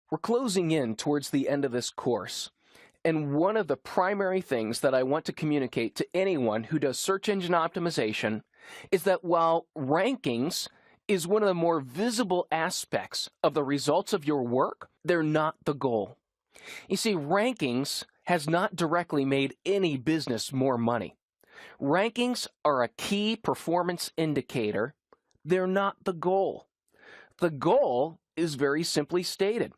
We're closing in towards the end of this course, and one of the primary things that I want to communicate to anyone who does search engine optimization is that while rankings is one of the more visible aspects of the results of your work, they're not the goal. You see, rankings has not directly made any business more money. Rankings are a key performance indicator. They're not the goal. The goal is very simply stated.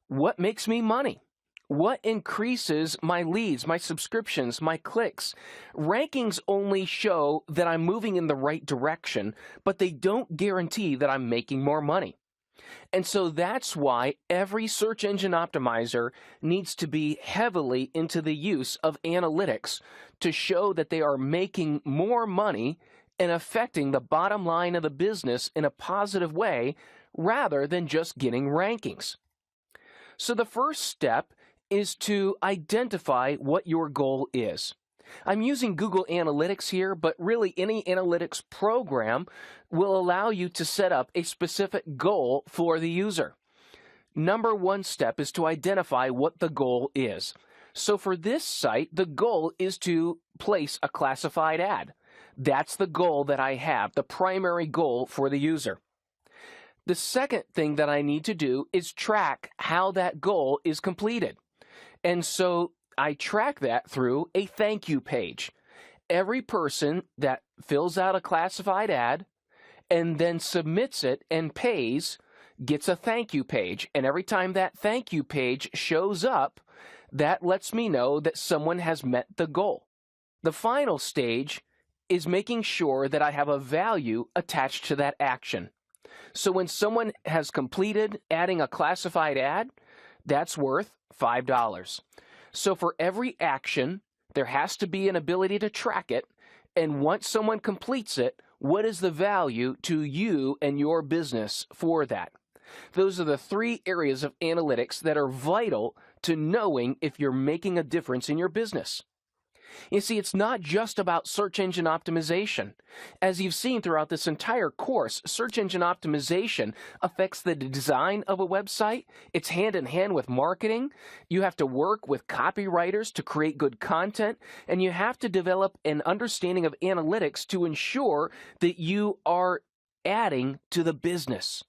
What makes me money? What increases my leads, my subscriptions, my clicks? Rankings only show that I'm moving in the right direction, but they don't guarantee that I'm making more money. And so that's why every search engine optimizer needs to be heavily into the use of analytics to show that they are making more money and affecting the bottom line of the business in a positive way rather than just getting rankings. So the first step is to identify what your goal is. I'm using Google Analytics here, but really any analytics program will allow you to set up a specific goal for the user. Number one step is to identify what the goal is. So for this site, the goal is to place a classified ad. That's the goal that I have, the primary goal for the user. The second thing that I need to do is track how that goal is completed. And so I track that through a thank you page. Every person that fills out a classified ad and then submits it and pays gets a thank you page. And every time that thank you page shows up, that lets me know that someone has met the goal. The final stage is making sure that I have a value attached to that action. So when someone has completed adding a classified ad, that's worth $5. So for every action, there has to be an ability to track it. And once someone completes it, what is the value to you and your business for that? Those are the three areas of analytics that are vital to knowing if you're making a difference in your business. You see, it's not just about search engine optimization. As you've seen throughout this entire course, search engine optimization affects the design of a website. It's hand in hand with marketing. You have to work with copywriters to create good content, and you have to develop an understanding of analytics to ensure that you are adding to the business.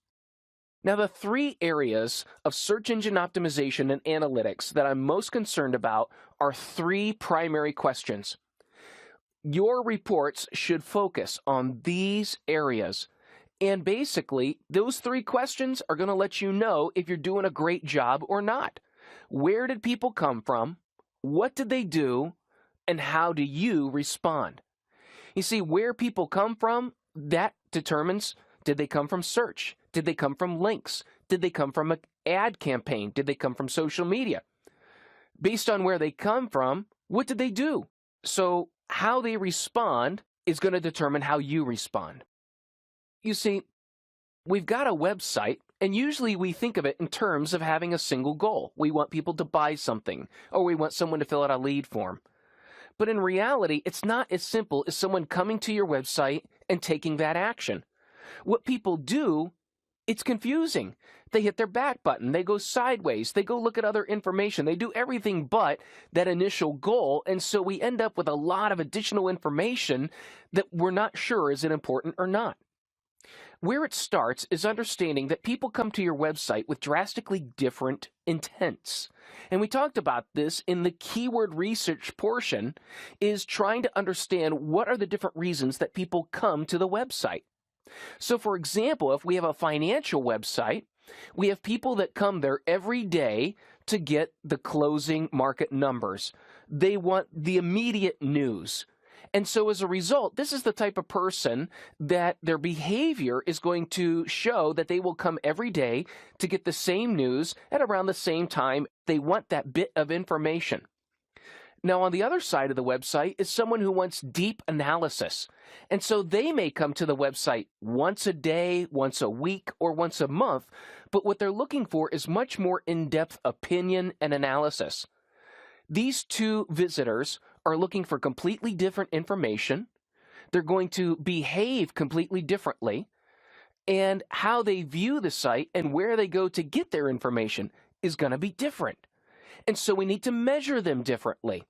Now, the three areas of search engine optimization and analytics that I'm most concerned about are three primary questions. Your reports should focus on these areas. And basically, those three questions are going to let you know if you're doing a great job or not. Where did people come from? What did they do? And how do you respond? You see, where people come from, that determines, did they come from search? Did they come from links? Did they come from an ad campaign? Did they come from social media? Based on where they come from, what did they do? So how they respond is going to determine how you respond. You see, we've got a website, and usually we think of it in terms of having a single goal. We want people to buy something, or we want someone to fill out a lead form. But in reality, it's not as simple as someone coming to your website and taking that action. What people do, it's confusing. They hit their back button. They go sideways. They go look at other information. They do everything but that initial goal. And so we end up with a lot of additional information that we're not sure is it important or not. Where it starts is understanding that people come to your website with drastically different intents. And we talked about this in the keyword research portion, is trying to understand what are the different reasons that people come to the website. So for example, if we have a financial website, we have people that come there every day to get the closing market numbers. They want the immediate news. And so as a result, this is the type of person that their behavior is going to show that they will come every day to get the same news at around the same time. They want that bit of information. Now, on the other side of the website is someone who wants deep analysis. And so they may come to the website once a day, once a week, or once a month, but what they're looking for is much more in-depth opinion and analysis. These two visitors are looking for completely different information. They're going to behave completely differently, and how they view the site and where they go to get their information is going to be different. And so we need to measure them differently.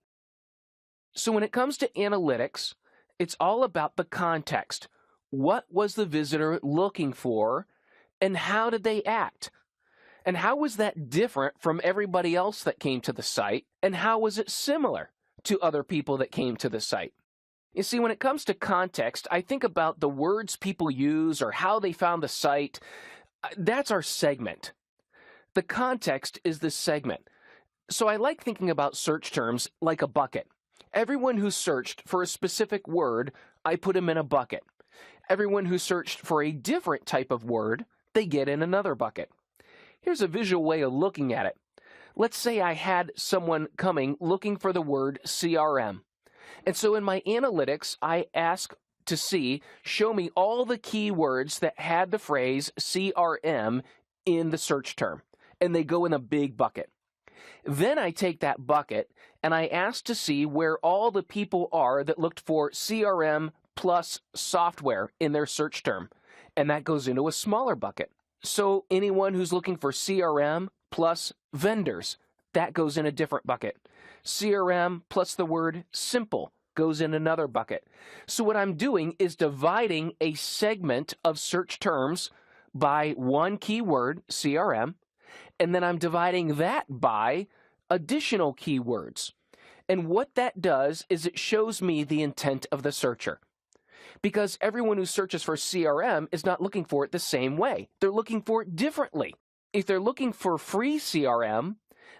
So when it comes to analytics, it's all about the context. What was the visitor looking for, and how did they act? And how was that different from everybody else that came to the site, and how was it similar to other people that came to the site? You see, when it comes to context, I think about the words people use or how they found the site. That's our segment. The context is the segment. So I like thinking about search terms like a bucket. Everyone who searched for a specific word, I put them in a bucket. Everyone who searched for a different type of word, they get in another bucket. Here's a visual way of looking at it. Let's say I had someone coming looking for the word CRM. And so in my analytics, I ask to see, show me all the keywords that had the phrase CRM in the search term. And they go in a big bucket. Then I take that bucket and I ask to see where all the people are that looked for CRM plus software in their search term. And that goes into a smaller bucket. So anyone who's looking for CRM plus vendors, that goes in a different bucket. CRM plus the word simple goes in another bucket. So what I'm doing is dividing a segment of search terms by one keyword, CRM, and then I'm dividing that by additional keywords. And what that does is it shows me the intent of the searcher. Because everyone who searches for CRM is not looking for it the same way. They're looking for it differently. If they're looking for free CRM,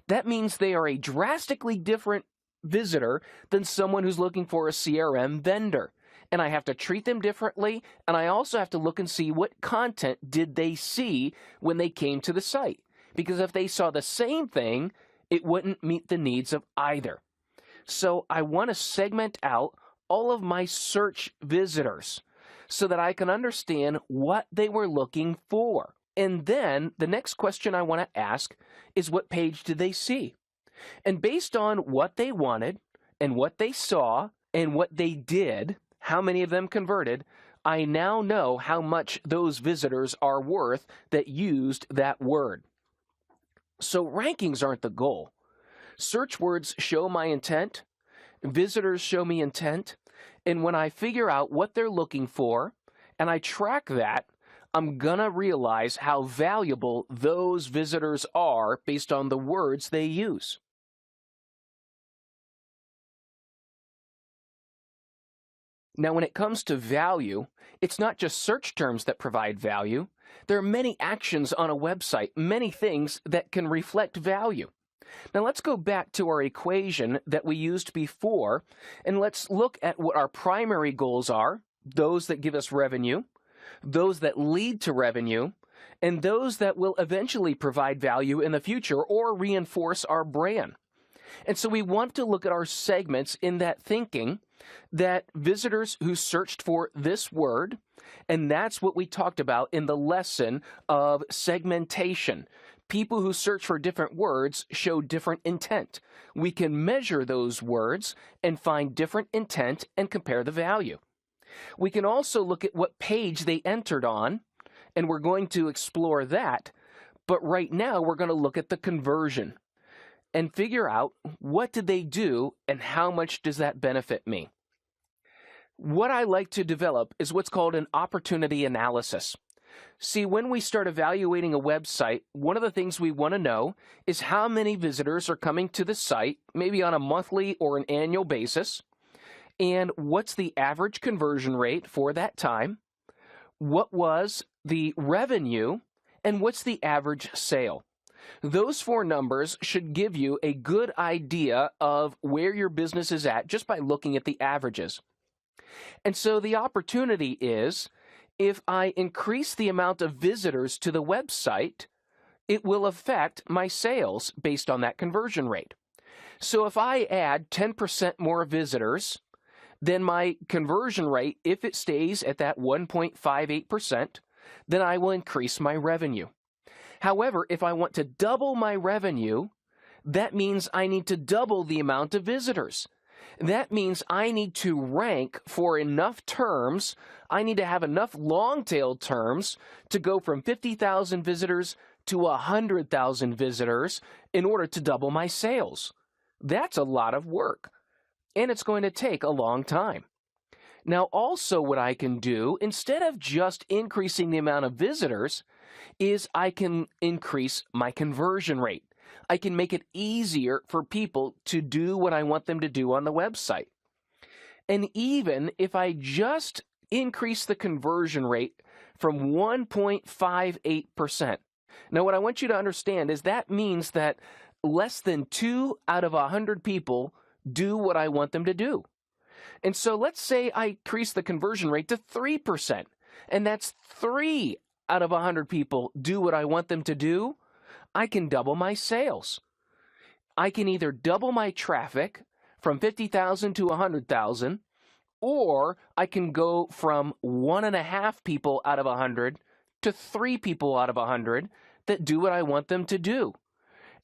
that means they are a drastically different visitor than someone who's looking for a CRM vendor. And I have to treat them differently, and I also have to look and see what content did they see when they came to the site. Because if they saw the same thing, it wouldn't meet the needs of either. So I want to segment out all of my search visitors so that I can understand what they were looking for. And then the next question I want to ask is, what page did they see? And based on what they wanted and what they saw and what they did, how many of them converted, I now know how much those visitors are worth that used that word. So rankings aren't the goal. Search words show my intent. Visitors show me intent. And when I figure out what they're looking for and I track that, I'm going to realize how valuable those visitors are based on the words they use. Now, when it comes to value, it's not just search terms that provide value. There are many actions on a website, many things that can reflect value. Now, let's go back to our equation that we used before, and let's look at what our primary goals are, those that give us revenue, those that lead to revenue, and those that will eventually provide value in the future or reinforce our brand. And so we want to look at our segments in that thinking that visitors who searched for this word, and that's what we talked about in the lesson of segmentation. People who search for different words show different intent. We can measure those words and find different intent and compare the value. We can also look at what page they entered on, and we're going to explore that. But right now, we're going to look at the conversion and figure out what did they do and how much does that benefit me. What I like to develop is what's called an opportunity analysis. See, when we start evaluating a website, one of the things we want to know is how many visitors are coming to the site, maybe on a monthly or an annual basis, and what's the average conversion rate for that time, what was the revenue, and what's the average sale. Those four numbers should give you a good idea of where your business is at just by looking at the averages. And so the opportunity is, if I increase the amount of visitors to the website, it will affect my sales based on that conversion rate. So if I add 10% more visitors, then my conversion rate, if it stays at that 1.58%, then I will increase my revenue. However, if I want to double my revenue, that means I need to double the amount of visitors. That means I need to rank for enough terms. I need to have enough long-tail terms to go from 50,000 visitors to 100,000 visitors in order to double my sales. That's a lot of work, and it's going to take a long time. Now, also what I can do, instead of just increasing the amount of visitors, is I can increase my conversion rate. I can make it easier for people to do what I want them to do on the website. And even if I just increase the conversion rate from 1.58%. Now, what I want you to understand is that means that less than 2 out of 100 people do what I want them to do. And so let's say I increase the conversion rate to 3%, and that's 3 out of 100 people do what I want them to do. I can double my sales. I can either double my traffic from 50,000 to 100,000, or I can go from 1.5 people out of 100 to 3 people out of 100 that do what I want them to do.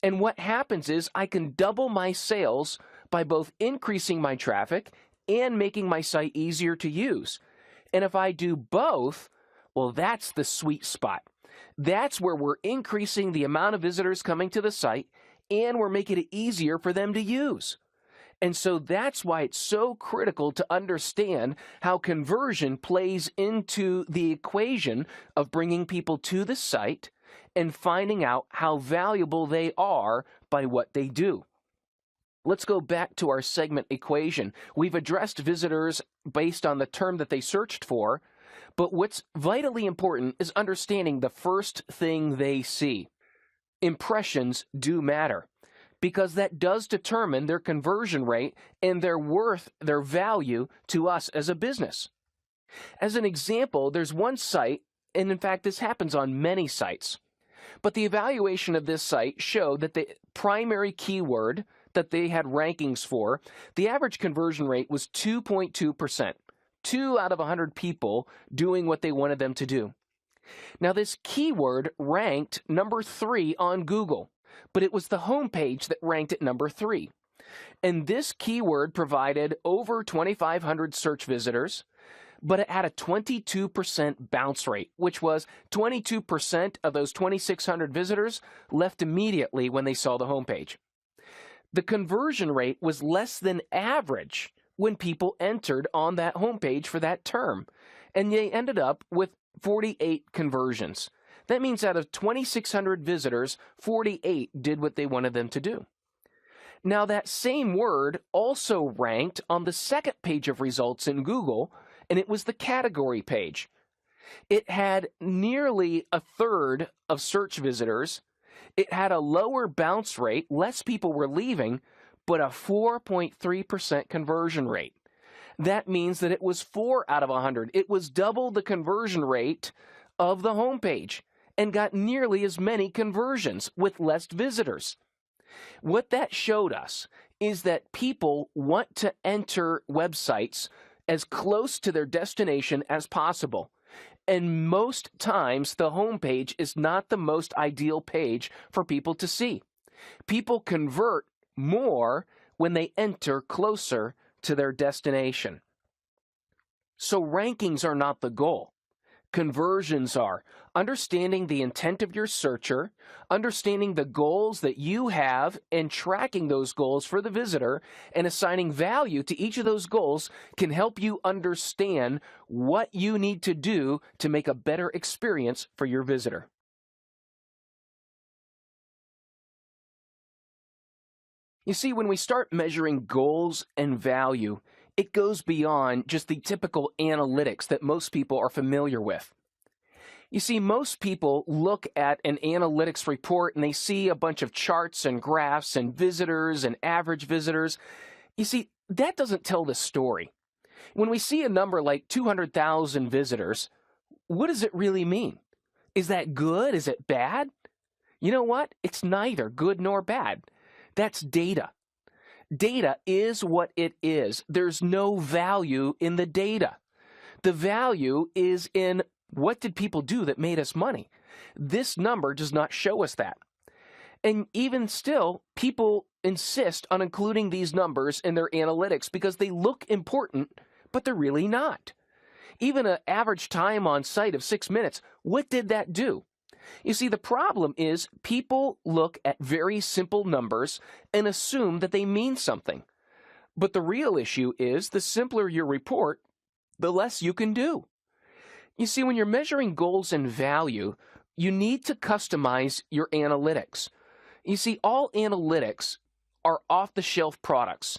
And what happens is I can double my sales by both increasing my traffic and making my site easier to use. And if I do both, well, that's the sweet spot. That's where we're increasing the amount of visitors coming to the site, and we're making it easier for them to use. And so that's why it's so critical to understand how conversion plays into the equation of bringing people to the site and finding out how valuable they are by what they do. Let's go back to our segment equation. We've addressed visitors based on the term that they searched for, but what's vitally important is understanding the first thing they see. Impressions do matter, because that does determine their conversion rate and their worth, their value to us as a business. As an example, there's one site, and in fact this happens on many sites, but the evaluation of this site showed that the primary keyword that they had rankings for, the average conversion rate was 2.2%. 2 out of 100 people doing what they wanted them to do. Now, this keyword ranked number 3 on Google, but it was the homepage that ranked at number 3. And this keyword provided over 2,500 search visitors, but it had a 22% bounce rate, which was 22% of those 2,600 visitors left immediately when they saw the homepage. The conversion rate was less than average when people entered on that homepage for that term, and they ended up with 48 conversions. That means out of 2,600 visitors, 48 did what they wanted them to do. Now, that same word also ranked on the second page of results in Google, and it was the category page. It had nearly a third of search visitors. It had a lower bounce rate, less people were leaving, but a 4.3% conversion rate. That means that it was 4 out of 100. It was double the conversion rate of the homepage and got nearly as many conversions with less visitors. What that showed us is that people want to enter websites as close to their destination as possible. And most times, the homepage is not the most ideal page for people to see. People convert more when they enter closer to their destination. So rankings are not the goal. Conversions are. Understanding the intent of your searcher, understanding the goals that you have, and tracking those goals for the visitor, and assigning value to each of those goals can help you understand what you need to do to make a better experience for your visitor. You see, when we start measuring goals and value, it goes beyond just the typical analytics that most people are familiar with. You see, most people look at an analytics report and they see a bunch of charts and graphs and visitors and average visitors. You see, that doesn't tell the story. When we see a number like 200,000 visitors, what does it really mean? Is that good? Is it bad? You know what? It's neither good nor bad. That's data. Data is what it is. There's no value in the data. The value is in what did people do that made us money. This number does not show us that. And even still, people insist on including these numbers in their analytics because they look important, but they're really not. Even an average time on site of 6 minutes, what did that do? You see, the problem is people look at very simple numbers and assume that they mean something. But the real issue is the simpler your report, the less you can do. You see, when you're measuring goals and value, you need to customize your analytics. You see, all analytics are off-the-shelf products.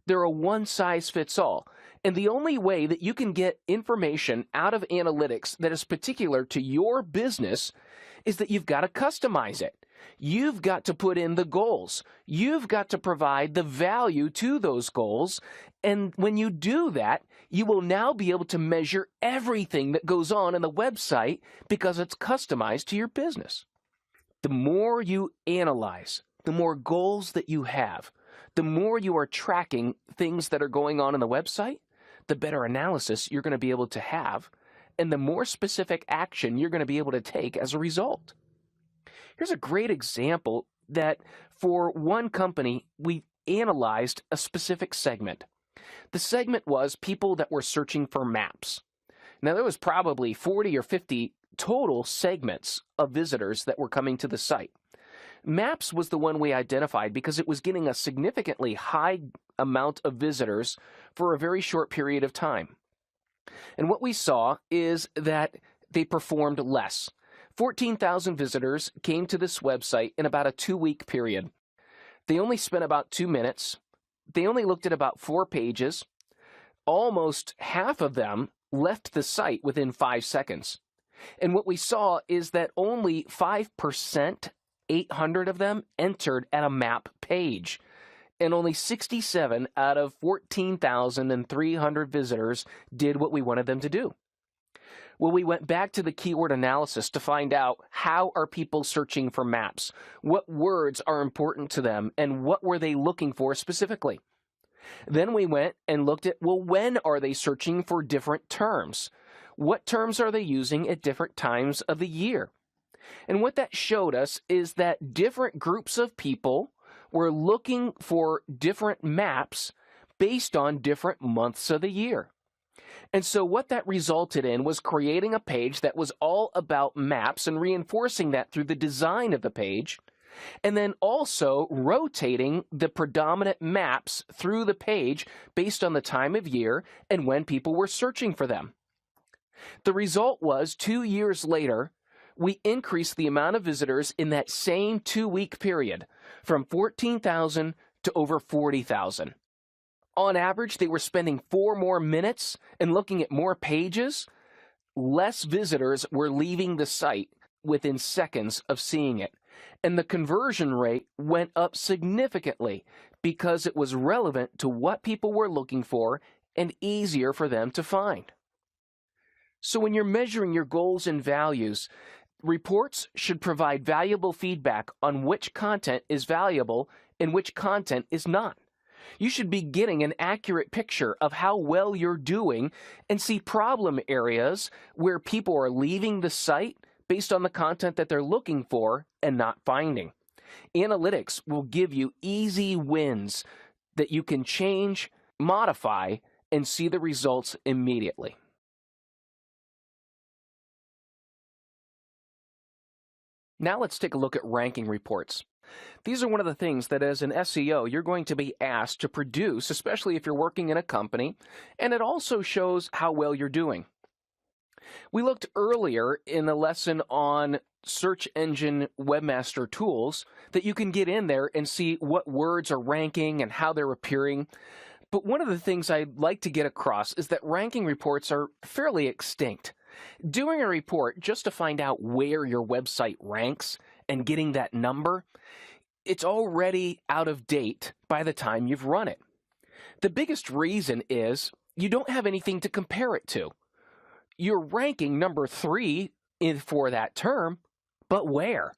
They're a one-size-fits-all. And the only way that you can get information out of analytics that is particular to your business is that you've got to customize it. You've got to put in the goals. You've got to provide the value to those goals. And when you do that, you will now be able to measure everything that goes on in the website because it's customized to your business. The more you analyze, the more goals that you have, the more you are tracking things that are going on in the website, the better analysis you're going to be able to have, and the more specific action you're going to be able to take as a result. Here's a great example that for one company, we analyzed a specific segment. The segment was people that were searching for maps. Now, there was probably 40 or 50 total segments of visitors that were coming to the site. Maps was the one we identified because it was getting a significantly high amount of visitors for a very short period of time. And what we saw is that they performed less. 14,000 visitors came to this website in about a 2-week period. They only spent about 2 minutes. They only looked at about 4 pages. Almost half of them left the site within 5 seconds. And what we saw is that only 5%, 800 of them, entered at a map page. And only 67 out of 14,300 visitors did what we wanted them to do. Well, we went back to the keyword analysis to find out how are people searching for maps, what words are important to them, and what were they looking for specifically. Then we went and looked at, well, when are they searching for different terms? What terms are they using at different times of the year? And what that showed us is that different groups of people were looking for different maps based on different months of the year. And so what that resulted in was creating a page that was all about maps and reinforcing that through the design of the page, and then also rotating the predominant maps through the page based on the time of year and when people were searching for them. The result was 2 years later, we increased the amount of visitors in that same 2-week period from 14,000 to over 40,000. On average, they were spending 4 more minutes and looking at more pages. Less visitors were leaving the site within seconds of seeing it. And the conversion rate went up significantly because it was relevant to what people were looking for and easier for them to find. So when you're measuring your goals and values, reports should provide valuable feedback on which content is valuable and which content is not. You should be getting an accurate picture of how well you're doing and see problem areas where people are leaving the site based on the content that they're looking for and not finding. Analytics will give you easy wins that you can change, modify, and see the results immediately. Now let's take a look at ranking reports. These are one of the things that as an SEO you're going to be asked to produce, especially if you're working in a company, and it also shows how well you're doing. We looked earlier in the lesson on search engine webmaster tools that you can get in there and see what words are ranking and how they're appearing. But one of the things I'd like to get across is that ranking reports are fairly extinct. Doing a report just to find out where your website ranks and getting that number, it's already out of date by the time you've run it. The biggest reason is you don't have anything to compare it to. You're ranking number 3 for that term, but where?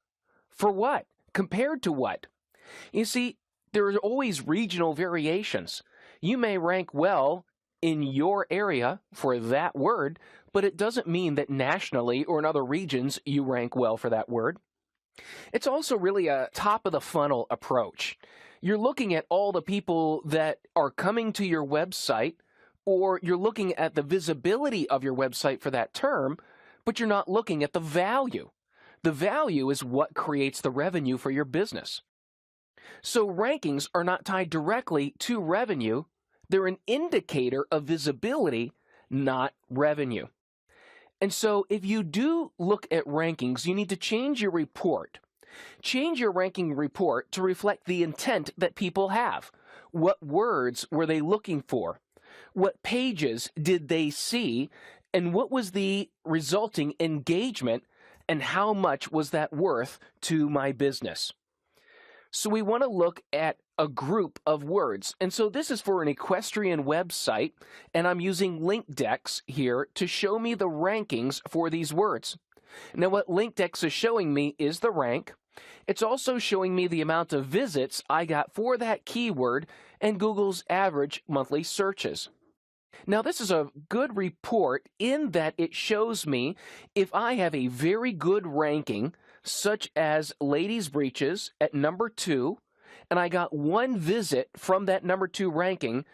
For what? Compared to what? You see, there are always regional variations. You may rank well in your area for that word, but it doesn't mean that nationally or in other regions you rank well for that word. It's also really a top-of-the-funnel approach. You're looking at all the people that are coming to your website, or you're looking at the visibility of your website for that term, but you're not looking at the value. The value is what creates the revenue for your business. So rankings are not tied directly to revenue. They're an indicator of visibility, not revenue. And so if you do look at rankings, you need to change your report. Change your ranking report to reflect the intent that people have. What words were they looking for? What pages did they see? And what was the resulting engagement? And how much was that worth to my business? So we want to look at a group of words. And so this is for an equestrian website, and I'm using LinkDex here to show me the rankings for these words. Now what LinkDex is showing me is the rank. It's also showing me the amount of visits I got for that keyword and Google's average monthly searches. Now this is a good report in that it shows me if I have a very good ranking, such as ladies' breeches at number 2, and I got one visit from that number 2 ranking,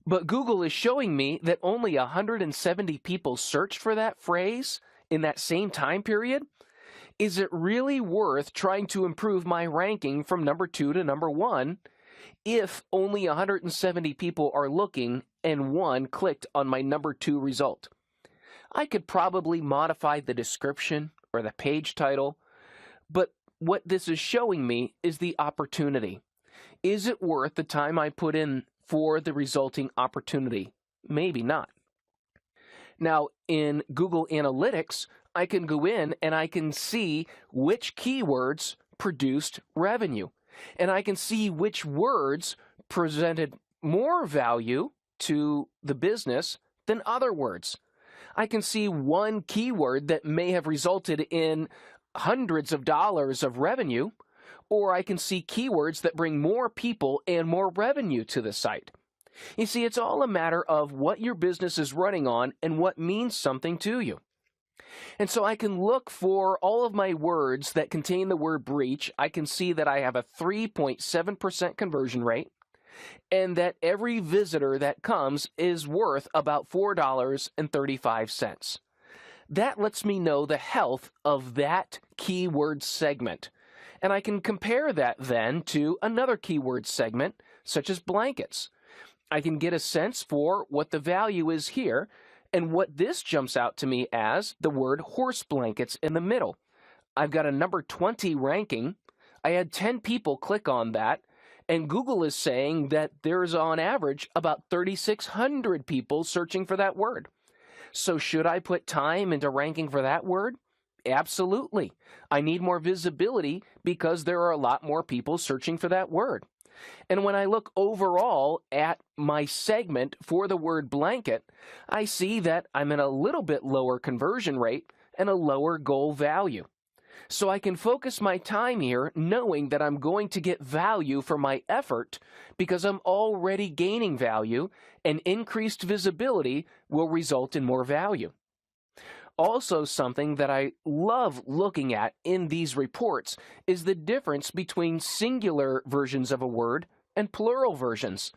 but Google is showing me that only 170 people searched for that phrase in that same time period. Is it really worth trying to improve my ranking from number 2 to number 1 if only 170 people are looking and one clicked on my number 2 result? I could probably modify the description or the page title, but what this is showing me is the opportunity. Is it worth the time I put in for the resulting opportunity? Maybe not. Now, in Google Analytics, I can go in and I can see which keywords produced revenue. And I can see which words presented more value to the business than other words. I can see one keyword that may have resulted in hundreds of dollars of revenue, or I can see keywords that bring more people and more revenue to the site. You see, it's all a matter of what your business is running on and what means something to you. And so I can look for all of my words that contain the word breach. I can see that I have a 3.7% conversion rate and that every visitor that comes is worth about $4.35. That lets me know the health of that keyword segment. And I can compare that then to another keyword segment, such as blankets. I can get a sense for what the value is here, and what this jumps out to me as the word horse blankets in the middle. I've got a number 20 ranking. I had 10 people click on that, and Google is saying that there's on average about 3,600 people searching for that word. So should I put time into ranking for that word? Absolutely. I need more visibility because there are a lot more people searching for that word. And when I look overall at my segment for the word blanket, I see that I'm in a little bit lower conversion rate and a lower goal value. So I can focus my time here knowing that I'm going to get value for my effort because I'm already gaining value, and increased visibility will result in more value. Also, something that I love looking at in these reports is the difference between singular versions of a word and plural versions.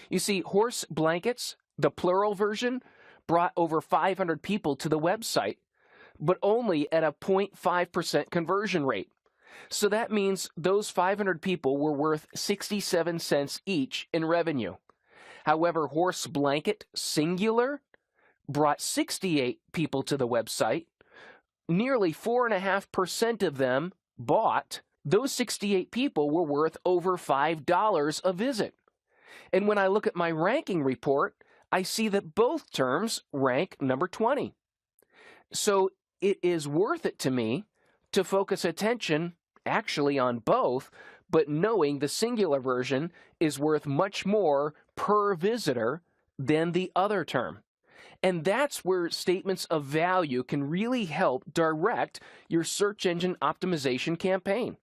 You see, horse blankets, the plural version, brought over 500 people to the website, but only at a 0.5% conversion rate. So that means those 500 people were worth 67 cents each in revenue. However, horse blanket singular brought 68 people to the website. Nearly 4.5% of them bought. Those 68 people were worth over $5 a visit. And when I look at my ranking report, I see that both terms rank number 20. So it is worth it to me to focus attention actually on both, but knowing the singular version is worth much more per visitor than the other term. And that's where statements of value can really help direct your search engine optimization campaign.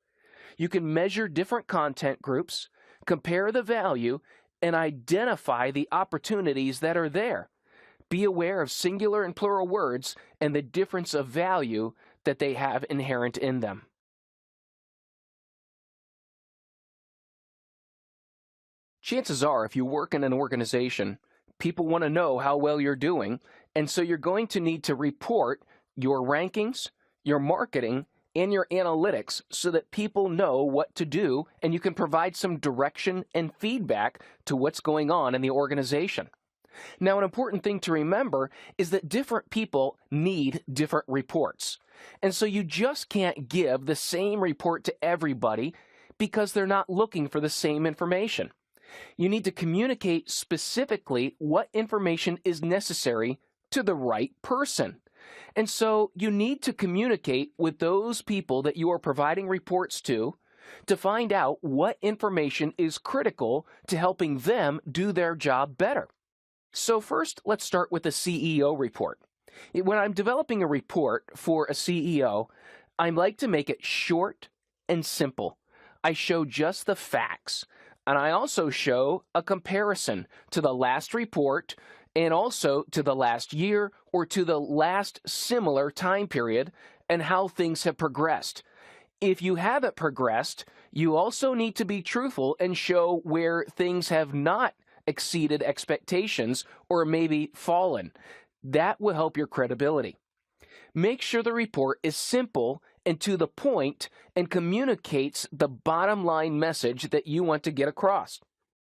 You can measure different content groups, compare the value, and identify the opportunities that are there. Be aware of singular and plural words and the difference of value that they have inherent in them. Chances are, if you work in an organization, people want to know how well you're doing, and so you're going to need to report your rankings, your marketing, and your analytics so that people know what to do and you can provide some direction and feedback to what's going on in the organization. Now, an important thing to remember is that different people need different reports. And so you just can't give the same report to everybody because they're not looking for the same information. You need to communicate specifically what information is necessary to the right person. And so you need to communicate with those people that you are providing reports to find out what information is critical to helping them do their job better. So first, let's start with the CEO report. When I'm developing a report for a CEO, I like to make it short and simple. I show just the facts, and I also show a comparison to the last report and also to the last year or to the last similar time period and how things have progressed. If you haven't progressed, you also need to be truthful and show where things have not exceeded expectations or maybe fallen. That will help your credibility. Make sure the report is simple and to the point and communicates the bottom line message that you want to get across.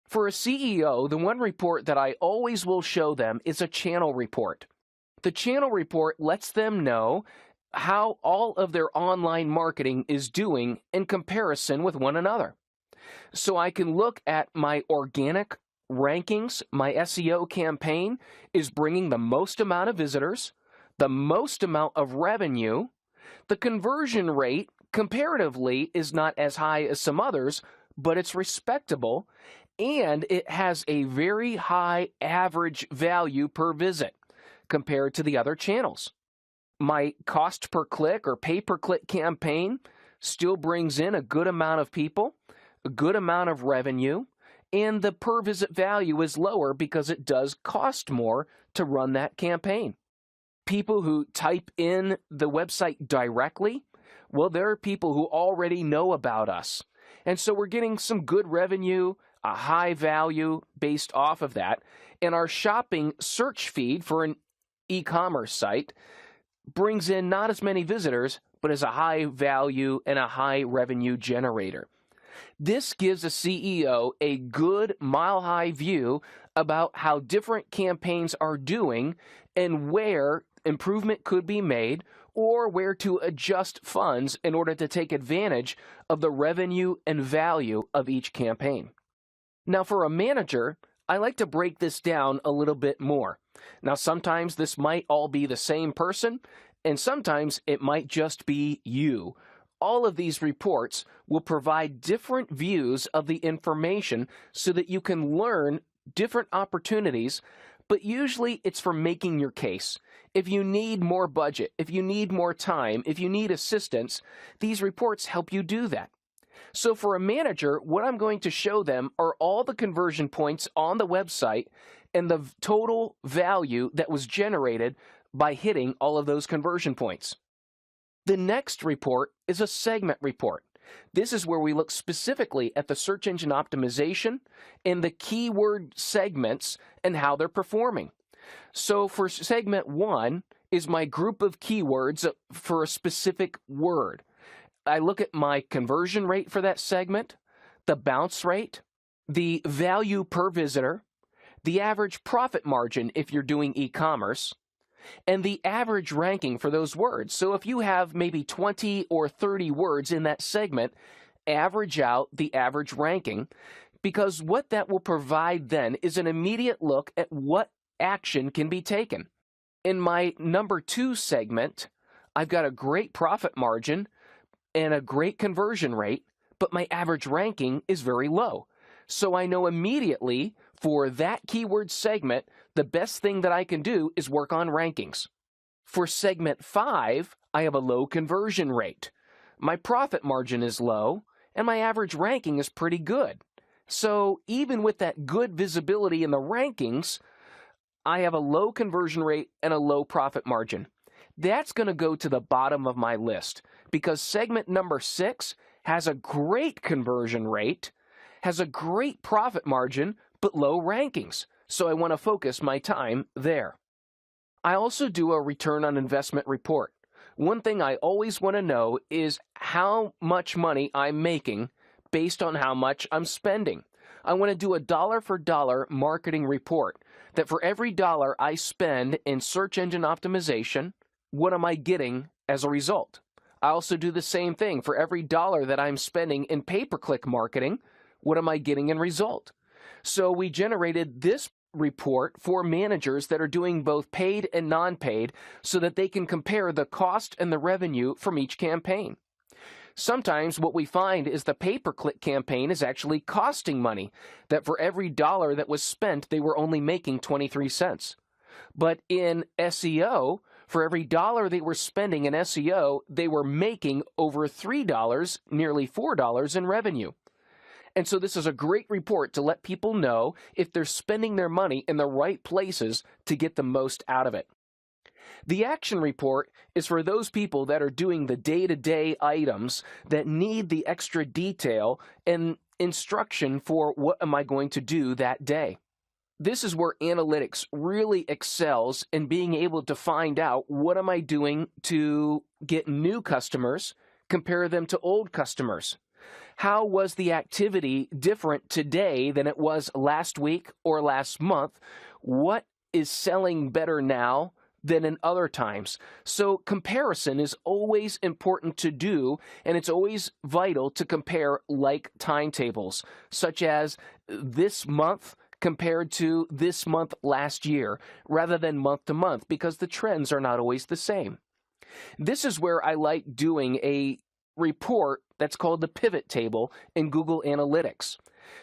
For a CEO, the one report that I always will show them is a channel report. The channel report lets them know how all of their online marketing is doing in comparison with one another. So I can look at my organic rankings. My SEO campaign is bringing the most amount of visitors, the most amount of revenue. The conversion rate comparatively is not as high as some others, but it's respectable, and it has a very high average value per visit compared to the other channels. My cost per click or pay per click campaign still brings in a good amount of people, a good amount of revenue, and the per visit value is lower because it does cost more to run that campaign. People who type in the website directly, well, there are people who already know about us. And so we're getting some good revenue, a high value based off of that. And our shopping search feed for an e-commerce site brings in not as many visitors, but is a high value and a high revenue generator. This gives a CEO a good mile-high view about how different campaigns are doing and where improvement could be made or where to adjust funds in order to take advantage of the revenue and value of each campaign. Now, for a manager, I like to break this down a little bit more. Now, sometimes this might all be the same person, and sometimes it might just be you. All of these reports will provide different views of the information so that you can learn different opportunities, but usually it's for making your case. If you need more budget, if you need more time, if you need assistance, these reports help you do that. So for a manager, what I'm going to show them are all the conversion points on the website and the total value that was generated by hitting all of those conversion points. The next report is a segment report. This is where we look specifically at the search engine optimization and the keyword segments and how they're performing. So for segment 1 is my group of keywords for a specific word. I look at my conversion rate for that segment, the bounce rate, the value per visitor, the average profit margin if you're doing e-commerce, and the average ranking for those words. So if you have maybe 20 or 30 words in that segment, average out the average ranking, because what that will provide then is an immediate look at what action can be taken. In my number 2 segment, I've got a great profit margin and a great conversion rate, but my average ranking is very low. So I know immediately for that keyword segment, the best thing that I can do is work on rankings. For segment 5, I have a low conversion rate. My profit margin is low, and my average ranking is pretty good. So even with that good visibility in the rankings, I have a low conversion rate and a low profit margin. That's going to go to the bottom of my list because segment number 6 has a great conversion rate, has a great profit margin, but low rankings. So I want to focus my time there. I also do a return on investment report. One thing I always want to know is how much money I'm making based on how much I'm spending. I want to do a dollar for dollar marketing report that for every dollar I spend in search engine optimization, what am I getting as a result? I also do the same thing for every dollar that I'm spending in pay-per-click marketing, what am I getting in result? So we generated this report for managers that are doing both paid and non-paid so that they can compare the cost and the revenue from each campaign. Sometimes what we find is the pay-per-click campaign is actually costing money, that for every dollar that was spent, they were only making 23 cents. But in SEO, for every dollar they were spending in SEO, they were making over $3, nearly $4 in revenue. And so this is a great report to let people know if they're spending their money in the right places to get the most out of it. The action report is for those people that are doing the day-to-day items that need the extra detail and instruction for what am I going to do that day. This is where analytics really excels in being able to find out what am I doing to get new customers, compare them to old customers. How was the activity different today than it was last week or last month? What is selling better now than in other times? So comparison is always important to do, and it's always vital to compare like timetables, such as this month compared to this month last year, rather than month to month, because the trends are not always the same. This is where I like doing a report that's called the pivot table in Google Analytics,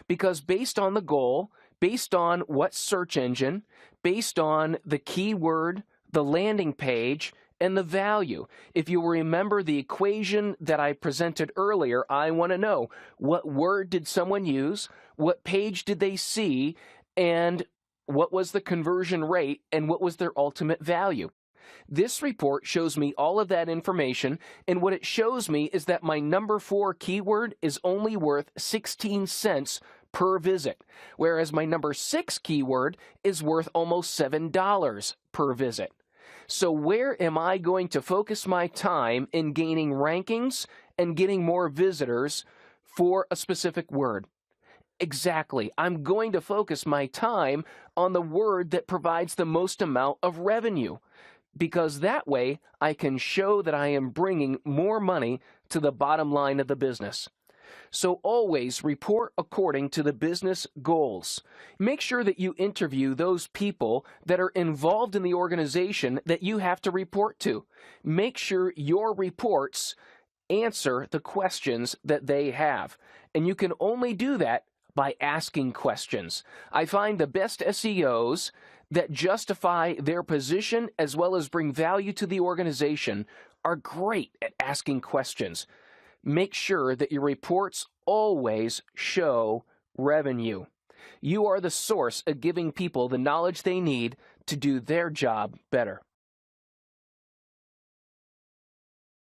because based on the goal, based on what search engine, based on the keyword, the landing page, and the value. If you remember the equation that I presented earlier, I want to know what word did someone use, what page did they see, and what was the conversion rate, and what was their ultimate value. This report shows me all of that information, and what it shows me is that my number 4 keyword is only worth 16 cents per visit, whereas my number 6 keyword is worth almost $7 per visit. So where am I going to focus my time in gaining rankings and getting more visitors for a specific word? Exactly. I'm going to focus my time on the word that provides the most amount of revenue, because that way I can show that I am bringing more money to the bottom line of the business. So always report according to the business goals. Make sure that you interview those people that are involved in the organization that you have to report to. Make sure your reports answer the questions that they have. And you can only do that by asking questions. I find the best SEOs that justify their position as well as bring value to the organization are great at asking questions. Make sure that your reports always show revenue. You are the source of giving people the knowledge they need to do their job better.